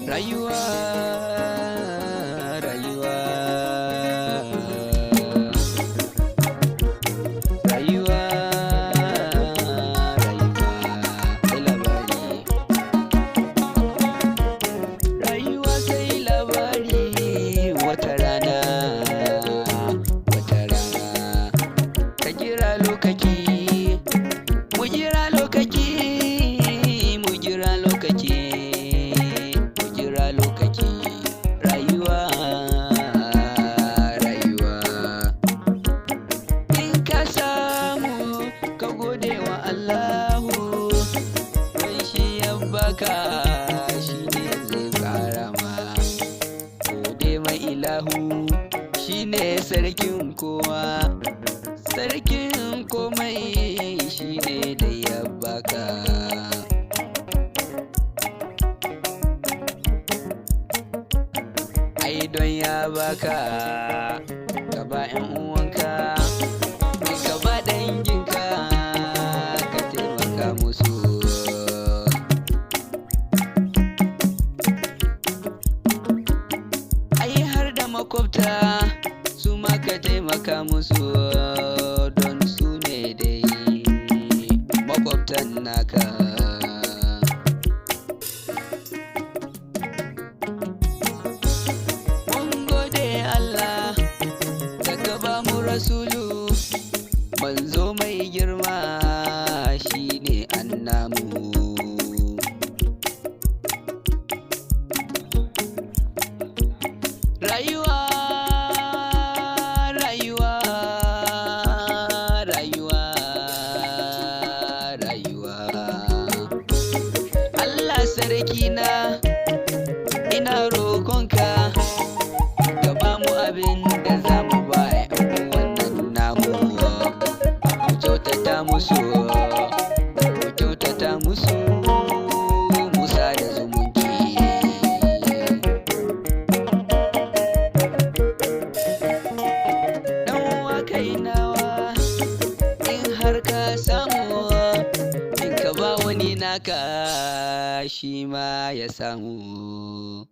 Rayuwa, rayuwa, rayuwa, rayuwa, sai labari. Rayuwa sai labari, wata rana, ka jira lokaci, mu jira lokaci, mu jira lokaci. Lokaci rayuwa, rayuwa. In ka samu ka gode wa Allahu, don shi ya baka shi ne zai ƙara ma. Gode ma ilahu shi ne sarkin kowa, sarkin komai shi ne da ya baka. Ai don ya baka, ka ba 'yan uwanka, ka ba danginka, ka taimaka musu. Ai har da makwabta su ma ka taimaka musu, don su ne dai makwabtan naka. Rasulu manzo mai girma shine annamu. Rayuwa, rayuwa, rayuwa, rayuwa. Allah sarki na ina roƙonka ka ba mu abin da za mu ba musu, mu kyautata musu, musa da zumunci. Dan uwa kai nawa, in har ka samu, in ka ba wani naka shi ma ya samu.